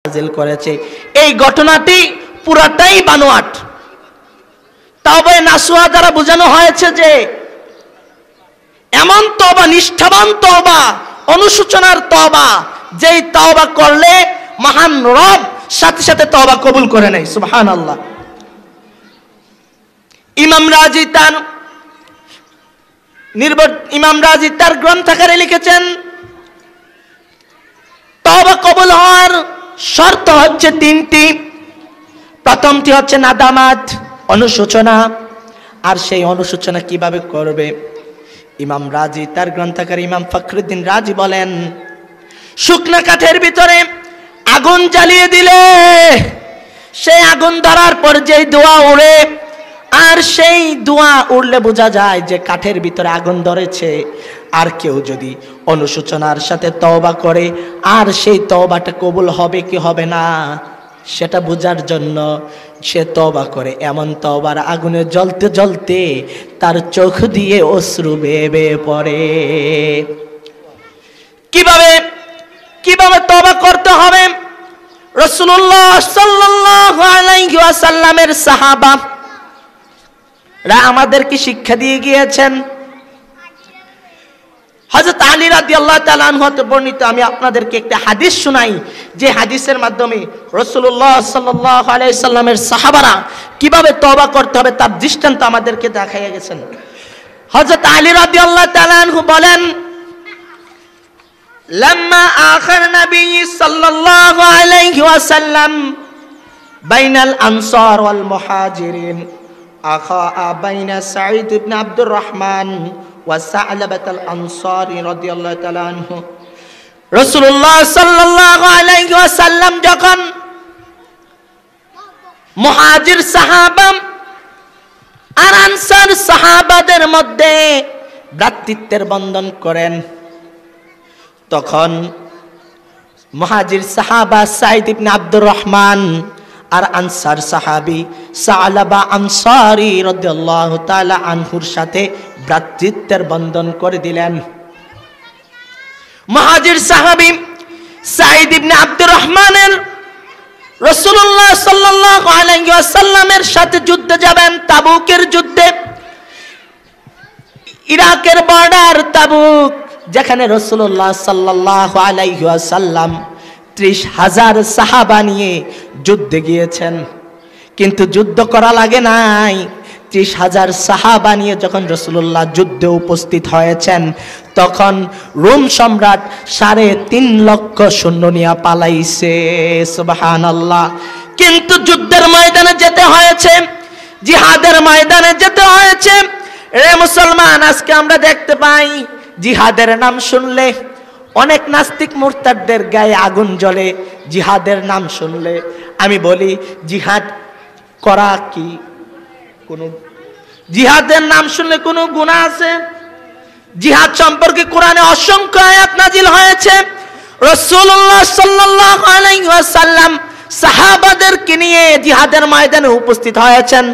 নাযিল করেছে। এই ঘটনাটি পুরাটাই বানোয়াট। তওবা নাসুহা দ্বারা বোঝানো হয়েছে যে এমন তওবা, নিষ্ঠাবান তওবা, অনুশোচনার তওবা, যেই তওবা করলে মহান রব সাথে সাথে তওবা কবুল করে নেয়। সুবহানাল্লাহ। ইমাম রাজি তার গ্রন্থাগারে লিখেছেন, তওবা কবুল হওয়ার শর্ত হচ্ছে তিনটি। প্রথমটি হচ্ছে নাদামাত, অনুশোচনা। আর সেই অনুশোচনা কিভাবে করবে? ইমাম রাজি তার গ্রন্থাগারে ইমাম ফখরুদ্দিন রাজি বলেন, শুকনা কাঠের ভিতরে আগুন জ্বালিয়ে দিলে সেই আগুন ধরার পর যেই ধোঁয়া ওড়ে, আর সেই ধোঁয়া উড়লে বোঝা যায় যে কাঠের ভিতরে আগুন ধরেছে। আর কেউ যদি অনুশোচনার সাথে তওবা করে, আর সেই তওবাটা কবুল হবে কি হবে না সেটা বোঝার জন্য সে তওবা করে। এমন তওবার আগুনে জ্বলতে জ্বলতে তার চোখ দিয়ে অশ্রু বেয়ে বেয়ে পড়ে। কিভাবে তওবা করতে হবে? রাসূলুল্লাহ সাল্লাল্লাহু আলাইহি ওয়াসাল্লামের সাহাবারা আমাদেরকে শিক্ষা দিয়ে গিয়েছেন। হযরত আলী রাদিয়াল্লাহু তাআলা আনহু হতে বর্ণিত, আমি আপনাদেরকে একটা হাদিস শোনাই, যে হাদিসের মাধ্যমে রাসূলুল্লাহ সাল্লাল্লাহু আলাইহি সাল্লামের সাহাবারা কিভাবে তওবা করতে হবে তার দৃষ্টান্ত আমাদেরকে দেখাইয়া গেছেন। হযরত আলী রাদিয়াল্লাহু তাআলা আনহু বলেন, লাম্মা আখির নবী সাল্লাল্লাহু আলাইহি ওয়াসাল্লাম বাইনাল আনসার ওয়াল মুহাজিরিন আখা বাইনা সাঈদ ইবনে আব্দুর রহমান ওয়া সা'লাবাতুল আনসারী রাদিয়াল্লাহু তাআলা আনহু। রাসূলুল্লাহ সাল্লাল্লাহু আলাইহি ওয়াসাল্লাম যখন মুহাজির সাহাবা আর আনসার সাহাবাদের মধ্যে ভ্রাতৃত্বের বন্ধন করেন, তখন মুহাজির সাহাবা সাঈদ ইবনে আব্দুর রহমান আর আনসার সাহাবী সা'লাবা আনসারী রাদিয়াল্লাহু তাআলা আনহুর সাথে ভ্রাতৃত্বের বন্ধন করে দিলেন। মুহাজির সাহাবী সাঈদ ইবনে আব্দুর রহমানের রাসূলুল্লাহ সাল্লাল্লাহু আলাইহি ওয়াসাল্লামের সাথে যুদ্ধে যাবেন, তাবুকের যুদ্ধে। ইরাকের বর্ডার তাবুক, যেখানে রাসূলুল্লাহ সাল্লাল্লাহু আলাইহি ওয়াসাল্লাম 30,000 সাহাবা নিয়ে যুদ্ধে গিয়েছেন। কিন্তু যুদ্ধ করা লাগে নাই। 30,000 সাহাবা নিয়ে যখন রাসূলুল্লাহ যুদ্ধে উপস্থিত হয়েছেন, তখন রোম সম্রাট 3.5 লক্ষ সৈন্য নিয়ে পালাইছে। সুবহানাল্লাহ। কিন্তু যুদ্ধের ময়দানে যেতে হয়েছে, জিহাদের ময়দানে যেতে হয়েছে। রে মুসলমান, আজকে আমরা দেখতে পাই জিহাদের নাম শুনলে অনেক নাস্তিক মুরতাদদের গায়ে আগুন জ্বলে। জিহাদের নাম শুনলে আমি বলি, জিহাদ করা কি কোনো, জিহাদের নাম শুনলে কোনো গুনাহ আছে? জিহাদ সম্পর্কে কোরআনে অসংখ্য আয়াত নাজিল হয়েছে। রাসূলুল্লাহ সাল্লাল্লাহু আলাইহি ওয়াসাল্লাম সাহাবাদেরকে নিয়ে জিহাদের ময়দানে উপস্থিত হয়েছেন।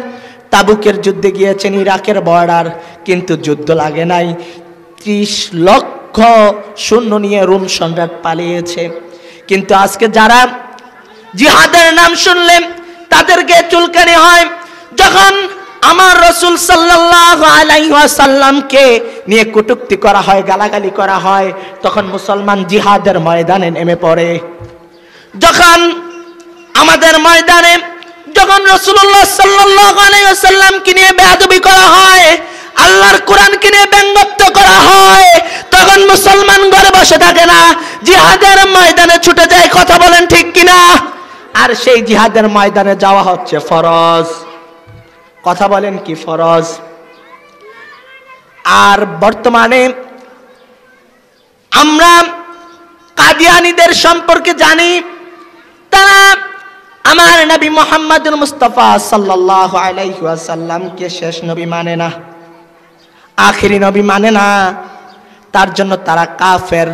তাবুকের যুদ্ধে গিয়েছেন, ইরাকের বর্ডার, কিন্তু যুদ্ধ লাগে নাই। 30 লক্ষ সৈন্য নিয়ে রোম সম্রাট পালিয়েছে। কিন্তু আজকে যারা জিহাদের নাম শুনলেন তাদেরকে চুলকানি হয়। যখন আমার রাসূল সাল্লাল্লাহু আলাইহি ওয়াসাল্লামকে নিয়ে কটূক্তি করা হয়, গালাগালি করা হয়, তখন মুসলমান জিহাদের ময়দানে নেমে পড়ে। যখন আমাদের ময়দানে যখন রাসূলুল্লাহ সাল্লাল্লাহু আলাইহি ওয়াসাল্লামকে নিয়ে বেয়াদবি করা হয়, আল্লাহর কোরআনকে নিয়ে ব্যঙ্গাত্ব করা হয়, তখন মুসলমান ঘরে বসে থাকে না, জিহাদের ময়দানে ছুটে যায়। কথা বলেন ঠিক কিনা? আর সেই জিহাদের ময়দানে যাওয়া হচ্ছে ফরজ। কথা বলেন কি ফরজ? আর বর্তমানে আমরা কাদিয়ানীদের সম্পর্কে জানি, তারা আমার নবী মুহাম্মদুর মুস্তাফা সাল্লাল্লাহু আলাইহি ওয়াসাল্লামকে শেষ নবী মানে না, আখেরি নবী মানে না। তার জন্য তারা কাফের।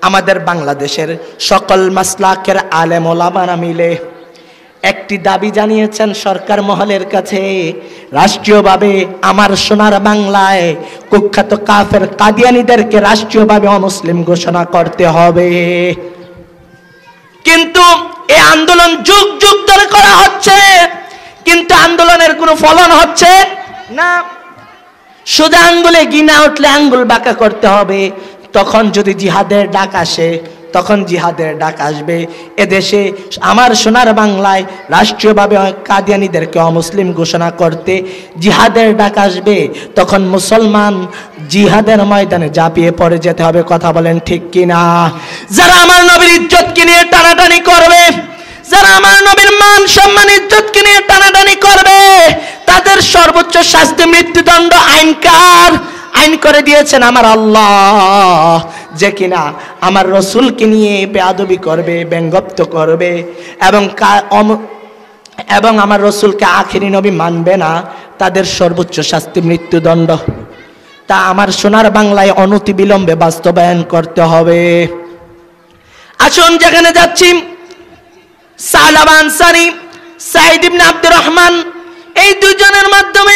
আমাদের বাংলাদেশের সকল মাসলাকের আলেম ওলামারা মিলে একটি দাবি জানিয়েছেন সরকার মহলের কাছে, রাষ্ট্রীয়ভাবে আমার সোনার বাংলায় কুখ্যাত কাফের কাদিয়ানীদেরকে রাষ্ট্রীয়ভাবে অমুসলিম ঘোষণা করতে হবে। কিন্তু এই আন্দোলন যুগ যুগ ধরে করা হচ্ছে, কিন্তু আন্দোলনের কোনো ফলন হচ্ছে না। সোজা আঙ্গুলে গিনা উঠলে আঙ্গুল বাঁকা করতে হবে। তখন যদি জিহাদের ডাক আসে, তখন জিহাদের ডাক আসবে। এদেশে আমার সোনার বাংলায় রাষ্ট্রীয়ভাবে কাদিয়ানীদেরকে অমুসলিম ঘোষণা করতে জিহাদের ডাক আসবে, তখন মুসলমান জিহাদের ময়দানে ঝাঁপিয়ে পড়ে যেতে হবে। কথা বলেন ঠিক কিনা? যারা আমার নবীর ইজ্জতকে নিয়ে টানাটানি করবে, যারা আমার নবীর মান সম্মান ইজ্জতকে নিয়ে টানাটানি করবে, তাদের সর্বোচ্চ শাস্তি মৃত্যুদণ্ড আইন করে দিয়েছেন আমার আল্লাহ। যে কিনা আমার রসুলকে নিয়ে বেয়াদবি করবে, ব্যঙ্গত্ব করবে এবং আমার রসুলকে আখেরি নবী মানবে না, তাদের সর্বোচ্চ শাস্তি মৃত্যুদণ্ড। তা আমার সোনার বাংলায় অনতিবিলম্বে বাস্তবায়ন করতে হবে। আসুন যেখানে যাচ্ছি, সালাবা আনসারী, সাঈদ ইবনে আব্দুর রহমান, এই দুজনের মাধ্যমে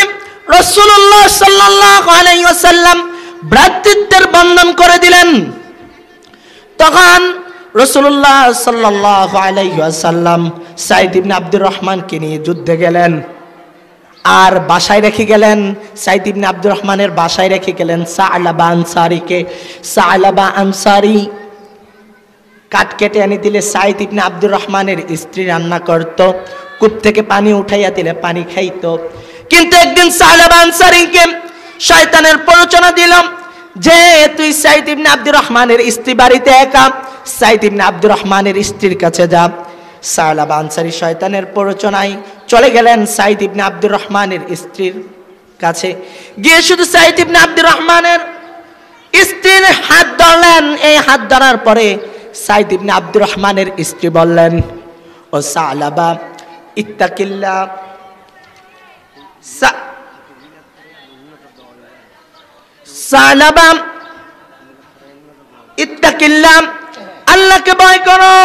রাসূলুল্লাহ সাল্লাল্লাহু আলাইহি ওয়াসাল্লাম ভ্রাতৃত্বের বন্ধন করে দিলেন। তখন রাসূলুল্লাহ সাল্লাল্লাহু আলাইহি ওয়াসাল্লাম সাঈদ ইবনে আব্দুর রহমানকে নিয়ে যুদ্ধে গেলেন, আর বাসায় রেখে গেলেন, সাঈদ ইবনে আব্দুর রহমানের বাসায় রেখে গেলেন সালাবা আনসারীকে। সালাবা আনসারী কাঠ কেটে এনে দিলে সাঈদ ইবনে আব্দুর রহমানের স্ত্রী রান্না করত, কূপ থেকে পানি উঠাইয়া দিলে পানি খাইতো। কিন্তু একদিন সালাবা আনসারীকে শয়তানের প্ররোচনা দিল যে তুই সাঈদ ইবনে আব্দুর রহমানের স্ত্রী বাড়িতে একা, সাঈদ ইবনে আব্দুর রহমানের স্ত্রীর কাছে যা। সালাবা আনসারী শয়তানের প্ররোচনায় চলে গেলেন সাঈদ ইবনে আব্দুর রহমানের স্ত্রীর কাছে। গিয়ে শুধু সাঈদ ইবনে আব্দুর রহমানের স্ত্রীর হাত ধরলেন। এই হাত ধরার পরে সাঈদ ইবনে আব্দুর রহমানের স্ত্রী বললেন, ও সালাবা ইত্তাকিল্লাহ, সালাবা ইত্তাকিল্লাহ, আল্লাহকে ভয় করো,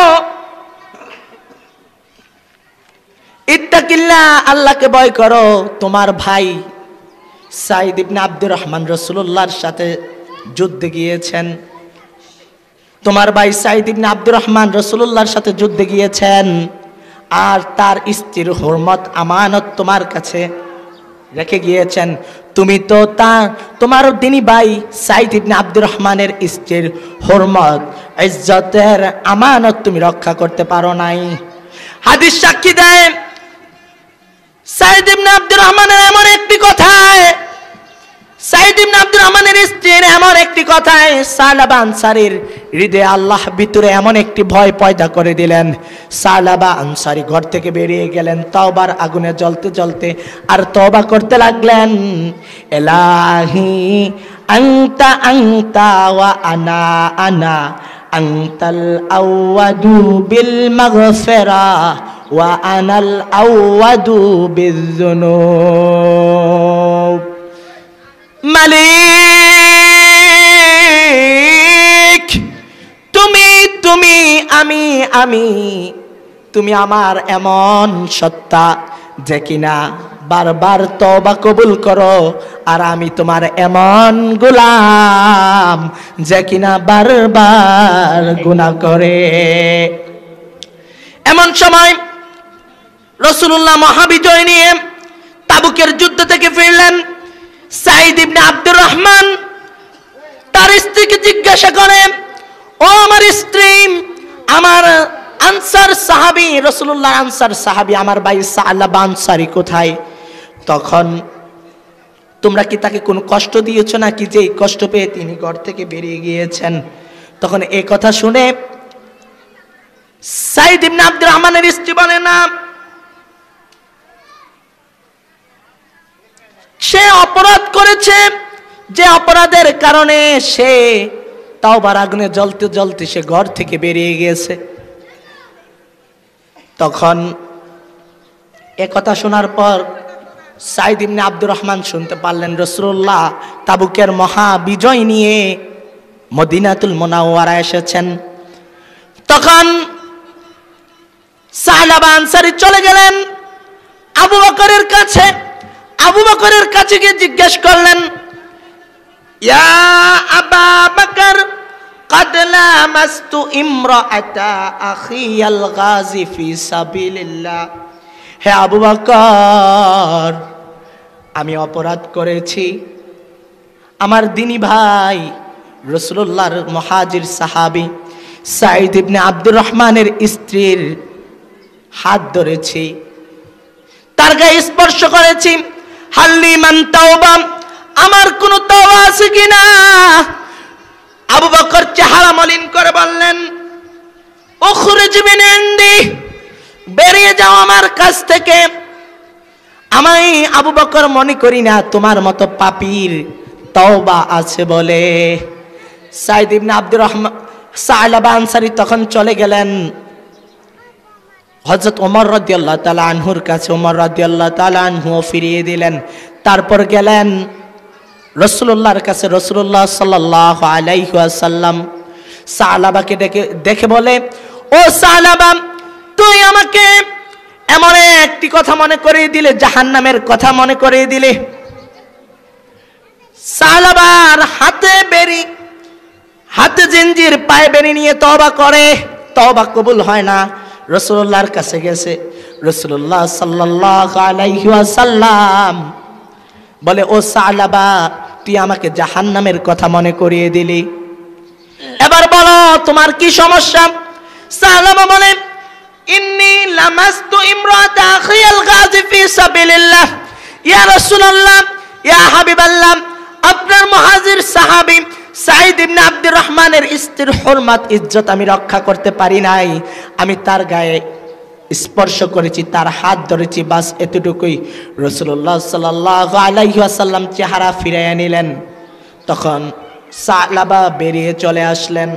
ইত্তাকিল্লাহ, আল্লাহকে ভয় করো। তোমার ভাই সাঈদ ইবনে আব্দুর রহমান রাসূলুল্লাহর সাথে যুদ্ধে গিয়েছেন, তোমার ভাই সাঈদ ইবনে আব্দুর রহমান রাসূলুল্লাহর সাথে যুদ্ধে গিয়েছেন, আর তার স্ত্রীর হুরমত আমানত তোমার কাছে রেখে গিয়েছেন। তুমি তো তোমার দিনী ভাই সাঈদ ইবনে আব্দুর রহমানের স্ত্রীর হুরমত, ইজ্জতের আমানত তুমি রক্ষা করতে পারো নাই। হাদিস সাক্ষী দেয়, সাঈদ ইবনে আব্দুর রহমানের এমন একটি কথায়, সাঈদ ইবনে আব্দুর রহমানের স্ত্রীর এমন একটি কথায় সালাবা আনসারীর হৃদয়ে আল্লাহ ভিতরে এমন একটি ভয় পয়দা করে দিলেন। সালাবা আনসারী ঘর থেকে বেরিয়ে গেলেন তওবার আগুনে জ্বলতে জ্বলতে, আর তওবা করতে লাগলেন, এলাহি আনতা আনতা ওয়া আনা আনা, আনতাল আওয়াদু বিল মাগফিরা ওয়া আনাল আওয়াদু বিযুনুব। মালিক তুমি, তুমি, আমি, তুমি আমার এমন সত্তা যে কিনা বারবার তওবা কবুল করো, আর আমি তোমার এমন গোলাম যে কিনা বারবার গুনাহ করে। এমন সময় রাসূলুল্লাহ মহাবিজয় নিয়ে তাবুকের যুদ্ধ থেকে ফিরলেন। সাঈদ ইবনে আব্দুর রহমান তার স্ত্রীকে জিজ্ঞাসা করে, ও আমার স্ত্রী, আমার আনসার সাহাবী, রাসূলুল্লাহ আনসার সাহাবী আমার ভাই সালাবা আনসারী কোথায়? তখন তোমরা কি তাকে কোনো কষ্ট দিয়েছো নাকি যে কষ্ট পেয়ে তিনি ঘর থেকে বেরিয়ে গিয়েছেন? তখন এই কথা শুনে সাঈদ ইবনে আব্দুর রহমানের স্ত্রী বলে, না, সে অপরাধ করেছে, যে অপরাধের কারণে সে তাওবার আগুনে জ্বলতে জ্বলতে সে ঘর থেকে বেরিয়ে গিয়েছে। তখন একথা শোনার পর সাঈদ ইবনে আব্দুর রহমান শুনতে পারলেন রাসূলুল্লাহ তাবুকের মহা বিজয় নিয়ে মদিনাতুল মুনাওয়ারা এসেছেন। তখন সালাবা আনসারী চলে গেলেন আবু বকরের কাছে। আবু বকরের কাছে গিয়ে জিজ্ঞেস করলেন, ইয়া আবা বকর, قد لامست امرأة أخي الغازي في سبيل الله হে আবু বকর আমি অপরাধ করেছি আমার দিনী ভাই রাসূলুল্লাহর মুহাজির সাহাবী সাঈদ ইবনে আব্দুর রহমানের স্ত্রীর হাত ধরেছি তার গায়ে স্পর্শ করেছি হাল্লি মান তাওবা আমার কোন তওবা আছে কিনা আবু বকর চেহারা মলিন করে বললেন উখরিজ মিন ইনদি বেরিয়ে যাও আমার কাছ থেকে আমি আবু বকর মনে করি না তোমার মতো পাপীর তওবা আছে বলে সাঈদ ইবনে আব্দুর রহমান সালাবা আনসারী তখন চলে গেলেন হযরত ওমর রাদিয়াল্লাহু তাআলা আনহুর কাছে ওমর রাদিয়াল্লাহু তাআলা আনহু ফিরিয়ে দিলেন তারপর গেলেন রাসূলুল্লাহর কাছে রাসূলুল্লাহ সাল্লাল্লাহু আলাইহি ওয়াসাল্লাম সালাবাকে দেখে বলে ও সালাবা তুই আমাকে এমন একটি কথা মনে করিয়ে দিলে জাহান্নামের কথা মনে করিয়ে দিলে সালাবার হাতে জিঞ্জির পায়ে বেনি নিয়ে তওবা করে তওবা কবুল হয় না রাসূলুল্লাহর কাছে গেছে রাসূলুল্লাহ সাল্লাল্লাহু আলাইহি ওয়াসাল্লাম বলে ও সালাবা তুই আমাকে জাহান্নামের কথা মনে করিয়ে দিলি এবার বলো তোমার কি সমস্যা সালাবা বলে ইন্নী লামাস্তু ইমরাতা আখিয়াল গাজি ফি সাবিলিল্লাহ ইয়া রাসূলুল্লাহ ইয়া হাবিবাল্লাহ আপনার মুহাজির সাহাবী সাঈদ ইবনে আব্দুর রহমানের স্ত্রীর হুরমত ইজ্জত আমি রক্ষা করতে পারি নাই আমি তার গায়ে স্পর্শ করেছি তার হাত ধরেছি বাস এতটুকুই রাসূলুল্লাহ সাল্লাল্লাহু আলাইহি ওয়াসাল্লাম চেহারা ফিরিয়ে নিলেন তখন সালাবা বেরিয়ে চলে আসলেন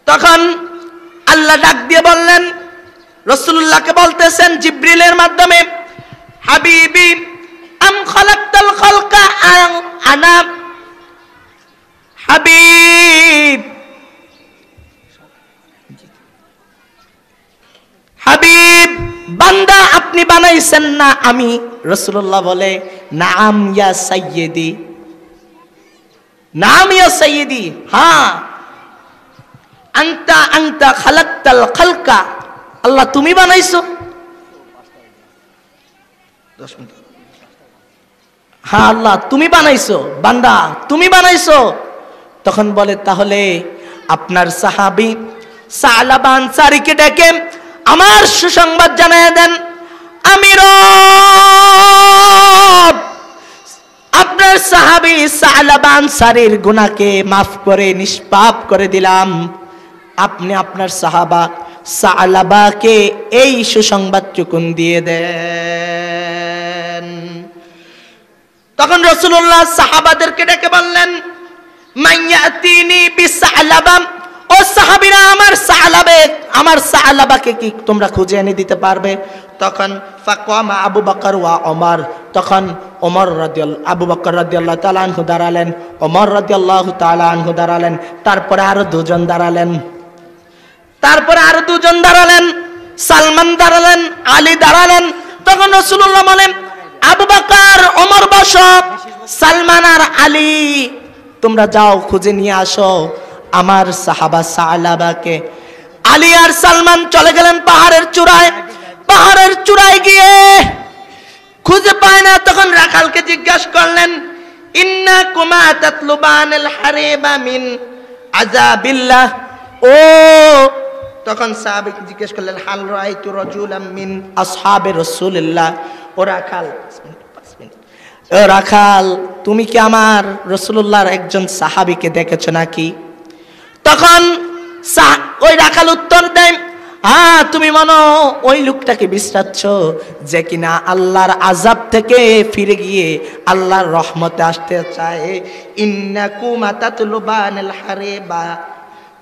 তখন আল্লাহ ডাক দিয়ে বললেন রাসূলুল্লাহকে বলতেছেন জিবরিলের মাধ্যমে হাবিবি আম খালাকতাল খালকা আনা হাবিব হাবিব বান্দা আপনি বানাইছেন না আমি রাসূলুল্লাহ বলে নাম ইয়া সাইয়্যিদি নাম ইয়া সাইয়্যিদি হ্যাঁ আনতা খালাকতাল খালকা আল্লাহ তুমি বানাইছো 10 মিনিট হ্যাঁ আল্লাহ তুমি বানাইছো বান্দা তুমি বানাইছো তখন বলে তাহলে আপনার সাহাবী সালাবা আনসারীকে ডেকে আমার সুসংবাদ জানিয়ে দেন আমি রব আপনার সাহাবী সালাবা আনসারীর গুনাহকে maaf করে নিষ্পাপ করে দিলাম আপনি আপনার সাহাবা সালাবাকে এই সুসংবাদটুকুন দিয়ে দেন তখন রাসূলুল্লাহ সাহাবাদেরকে ডেকে বললেন মাইয়াতিনি বিসালাবা ও সাহাবীরা আমার সালাবাকে কি তোমরা খুঁজে এনে দিতে পারবে তখন ফাকামা আবু বকর ওয়া ওমর তখন আবু বকর রাদিয়াল্লাহু তাআলা আনহু দাঁড়ালেন ওমর রাদিয়াল্লাহু তাআলা আনহু দাঁড়ালেন তারপরে আরো দুজন দাঁড়ালেন সালমান দাঁড়ালেন আলী দাঁড়ালেন তখন রাসূলুল্লাহ বলেন আবু বকর ওমর বসো সালমান আর আলী তোমরা যাও খুঁজে নিয়ে আসো আমার সাহাবা সালাবাকে আলী আর সালমান চলে গেলেন পাহাড়ের চূড়ায় গিয়ে খুঁজে পায় না তখন রাখালকে জিজ্ঞাসা করলেন ইন্নাকুমা তাতলুবানিল হারিবা মিন আযাবিল্লাহ ও তখন সাহাবীকে জিজ্ঞেস করলেন হাল রাআইতু রাজুলাম মিন আসহাবে রাসূলুল্লাহ ও রাখাল তুমি কি আমার রাসূলুল্লাহর একজন সাহাবীকে দেখেছো নাকি তখন ওই রাখাল উত্তর দেয় হ্যাঁ তুমি মনো ওই লোকটাকে বিশ্রাচ্ছ যে কিনা আল্লাহর আযাব থেকে ফিরে গিয়ে আল্লাহর রহমতে আসতে চায় ইন্নাকুমা তাতলুবানিল হারিবা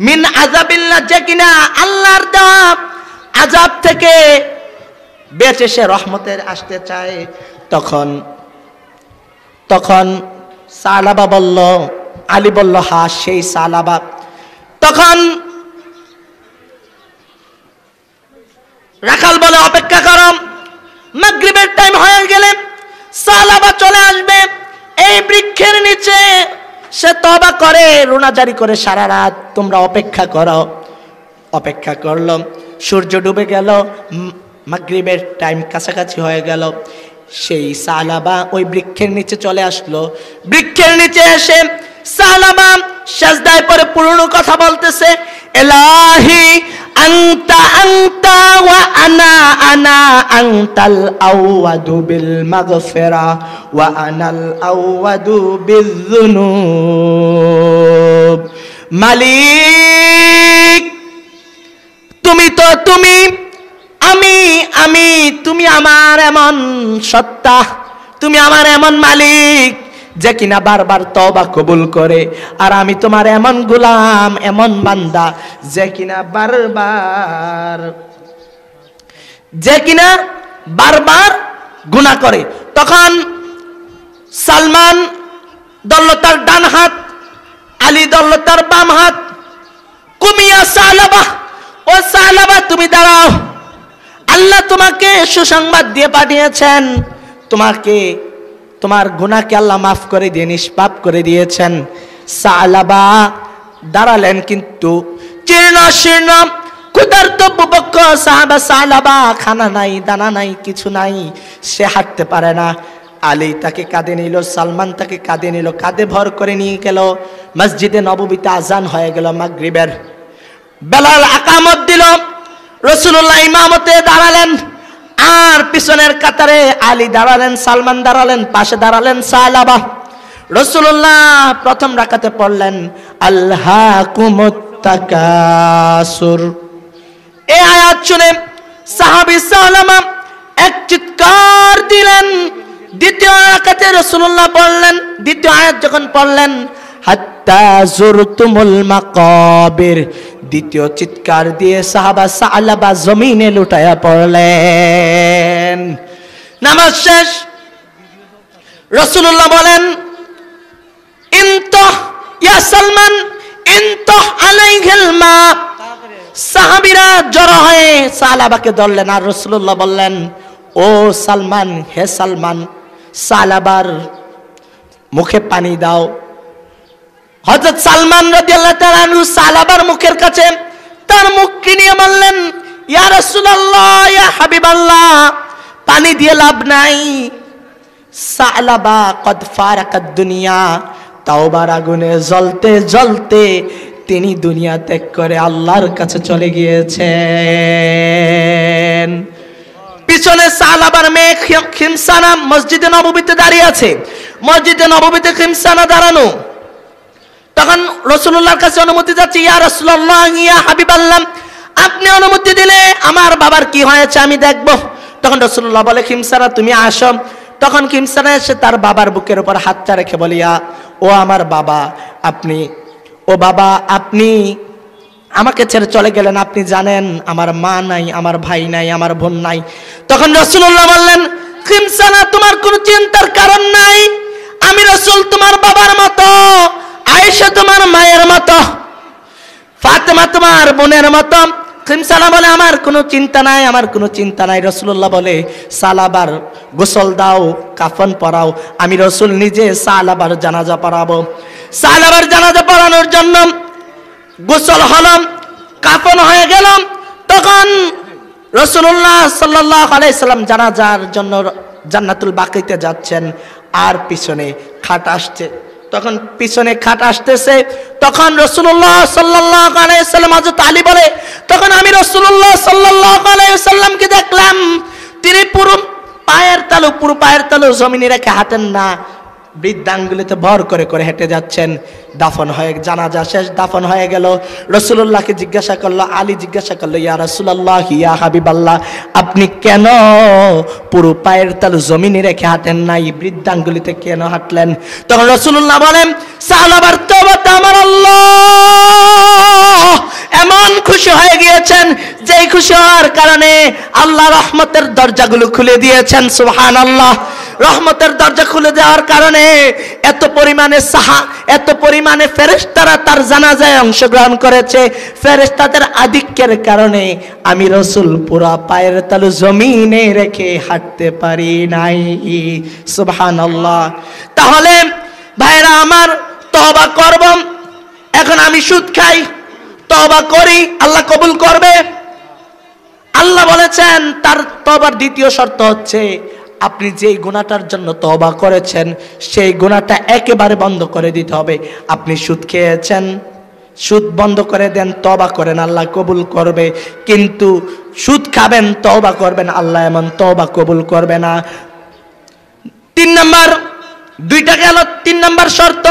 মিন আযাবিল্লাহ যে কিনা আল্লাহর দেওয়া আযাব থেকে বেঁচে সে রহমতের আসতে চায় তখন সালাবা বলল আলী বলল হ্যাঁ সেই সালাবা তখন রাখাল বলে অপেক্ষা করো মাগরিবের টাইম হয়ে গেলে সালাবা চলে আসবে এই বৃক্ষের নিচে সে তওবা করে, রোনাজারি করে সারা রাত। তোমরা অপেক্ষা করো। অপেক্ষা করলো, সূর্য ডুবে গেল, মাগরিবের টাইম কাছাকাছি হয়ে গেল। সেই সালাবা ওই বৃক্ষের নিচে চলে আসলো। বৃক্ষের নিচে এসে সালাবা সাজদায় পড়ে পুরনো কথা বলতেছে, ইলাহি আনতা আনতা ওয়া আনা আনা আনতাল আওয়াদু বিল মাগফিরা ওয়া আনাল আওয়াদু বিযুনুব। মালিক তুমি তো তুমি, আমি তুমি আমার এমন সত্তা, তুমি আমার এমন মালিক যে কিনা বারবার তওবা কবুল করে, আর আমি তোমার এমন গোলাম, এমন বান্দা যে কিনা বারবার গুনাহ করে। তখন সালমান ধরল তার ডান হাত, আলী ধরল তার বাম হাত। কুমিয়া সালাবা, ও সালাবা তুমি দাঁড়াও, আল্লাহ তোমাকে সুসংবাদ দিয়ে পাঠিয়েছেন, তোমাকে তোমার গুনাহকে আল্লাহ মাফ করে দিয়ে নিষ্পাপ করে দিয়েছেন। সালাবা দাঁড়ালেন, কিন্তু জীর্ণ শীর্ণ ক্ষুধার্ত বুভুক্ষ সাহাবা সালাবা, খানা নাই, দানা নাই, কিছু নাই, সে হাঁটতে পারে না। আলী তাকে কাঁধে নিল, সালমান তাকে কাঁধে নিল, কাঁধে ভর করে নিয়ে গেল। মসজিদে নববীতে আজান হয়ে গেল মাগরিবের। বেলাল আকামত দিল, রাসূলুল্লাহ ইমামতে দাঁড়ালেন, আর পিছনের কাতারে আলী দাঁড়ালেন, সালমান দাঁড়ালেন, পাশে দাঁড়ালেন সালাবা। রাসূলুল্লাহ প্রথম রাকাতে পড়লেন আলহাকুমুত তাকাসুর। এই আয়াত শুনে সাহাবী সালামা এক চিৎকার দিলেন। দ্বিতীয় রাকাতে রাসূলুল্লাহ পড়লেন, দ্বিতীয় আয়াত যখন পড়লেন হাত্তা যুরতুমুল মাকাবির, দ্বিতীয় চিৎকার দিয়ে সাহাবা সালাবা জমিনে লুটায়া পড়লেন। নামাজ শেষ। রাসূলুল্লাহ বলেন ইনতাহ ইয়া সালমান ইনতাহ আলাইহিল মা। সাহাবীরা জড়ো হয়ে সালাবাকে ধরলেন, আর রাসূলুল্লাহ বললেন ও সালমান, হে সালমান, সালাবার মুখে পানি দাও। হযরত সালমান রাদিয়াল্লাহু তাআলা আনহু সালাবার মুখের কাছে তার মুখকে নিয়ে বললেন ইয়া রাসূলুল্লাহ, ইয়া হাবিবাল্লাহ, পানি দিয়ে লাভ নাই। সালাবা কদ ফারাকাদ দুনিয়া, তাওবার আগুনে জ্বলতে জ্বলতে তিনি দুনিয়া ত্যাগ করে আল্লাহর কাছে চলে গিয়েছেন। পিছনে সালাবার মেয়ে খিমসানা মসজিদে নববীতে দাঁড়িয়ে আছে। মসজিদে নববীতে খিমসানা দাঁড়ানো। তখন রাসূলুল্লাহর কাছে অনুমতি যাচ্ছে, ইয়া রাসূলুল্লাহ, ইয়া হাবিবাল্লাহ, আপনি অনুমতি দিলে আমার বাবার কি হয়েছে আমি দেখব। তখন রাসূলুল্লাহ বলে খিমসানা তুমি আসো। তখন খিমসানা এসে তার বাবার বুকের উপর হাতটা রেখে বলে ইয়া ও আমার বাবা, আপনি ও বাবা আপনি আমাকে ছেড়ে চলে গেলেন, আপনি জানেন আমার মা নাই, আমার ভাই নাই, আমার বোন নাই। তখন রাসূলুল্লাহ বললেন খিমসানা তোমার কোনো চিন্তার কারণ নাই, আমি রাসূল তোমার বাবার মতো, আয়েশা তোমার মায়ের মতো, ফাতেমা তোমার বোনের মতো। খিমসানা বলে আমার কোনো চিন্তা নাই, আমার কোনো চিন্তা নাই। রাসূলুল্লাহ বলে সালাবার গোসল দাও, কাফন পরাও, আমি রাসূল নিজে সালাবার জানাজা পড়াবো। সালাবার জানাজা পড়ানোর জন্য গোসল হলাম, কাফন হয়ে গেলাম। তখন রাসূলুল্লাহ সাল্লাল্লাহু আলাইহি সাল্লাম জানাজার জন্য জান্নাতুল বাকিতে যাচ্ছেন, আর পিছনে খাট আসছে। তখন পিছনে খাট আসতেছে, তখন রাসূলুল্লাহ সাল্লাল্লাহু আলাইহি সাল্লাম হযরত আলী বলে, তখন আমি রাসূলুল্লাহ সাল্লাল্লাহু আলাইহি সাল্লামকে দেখলাম তিনি পুরো পায়ের তালু জমিনে রেখে হাঁটেন না, বৃদ্ধাঙ্গুলিতে ভর করে করে হেঁটে যাচ্ছেন। দাফন হয়ে জানাজা শেষ, দাফন হয়ে গেল। রাসূলুল্লাহকে জিজ্ঞাসা করলো, আলী জিজ্ঞাসা করলো, ইয়া রাসূলুল্লাহ, ইয়া হাবিবাল্লাহ, আপনি কেন পুরো পায়ের তালু জমিনে রেখে হাঁটেন নাই, বৃদ্ধাঙ্গুলিতে কেন হাঁটলেন? তখন রাসূলুল্লাহ বলেন সাহাবার তওবাতে আমার আল্লাহ এমন খুশি হয়ে গিয়েছেন, যেই খুশি হওয়ার কারণে আল্লাহ রহমতের দরজাগুলো খুলে দিয়েছেন। সুবহানাল্লাহ। রহমতের দরজা খুলে দেওয়ার কারণে এত পরিমাণে ফেরেশতারা তার জানাজায় অংশগ্রহণ করেছে। ফেরেশতাদের আধিক্যের কারণে আমি রাসূল পুরা পায়ের তালু জমিনে রেখে হাঁটতে পারি নাই। সুবহানাল্লাহ। তাহলে ভাইরা আমার, তওবা করব, এখন আমি সুদ খাই, তওবা করি, আল্লাহ কবুল করবে? আল্লাহ বলেছেন তার তওবার দ্বিতীয় শর্ত হচ্ছে আপনি যেই গুনাহটার জন্য তওবা করেছেন সেই গুনাহটা একেবারে বন্ধ করে দিতে হবে। আপনি সুদ খেয়েছেন, সুদ বন্ধ করে দেন, তওবা করেন, আল্লাহ কবুল করবে। কিন্তু সুদ খাবেন, তওবা করবেন, আল্লাহ এমন তওবা কবুল করবে না। 3 নাম্বার, দুইটা গেল, 3 নাম্বার শর্ত,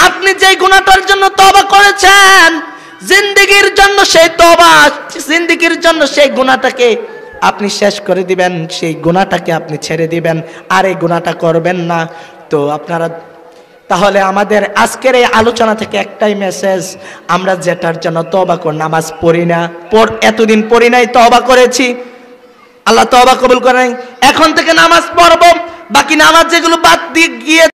আপনি যেই গুনাহটার জন্য তওবা করেছেন জিন্দেগীর জন্য সেই তওবা, জিন্দেগীর জন্য সেই গুনাহটাকে আপনি শেষ করে দিবেন, সেই গুনাহটাকে আপনি ছেড়ে দিবেন, আর এই গুনাহটা করবেন না। তো আপনারা তাহলে আমাদের আজকের এই আলোচনা থেকে একটাই মেসেজ, আমরা যেটার জন্য তওবা করি, নামাজ পড়ি না, এতদিন পড়ি নাই, তওবা করেছি, আল্লাহ তওবা কবুল করেন, এখন থেকে নামাজ পড়ব, বাকি নামাজ যেগুলো বাদ দিয়ে গিয়ে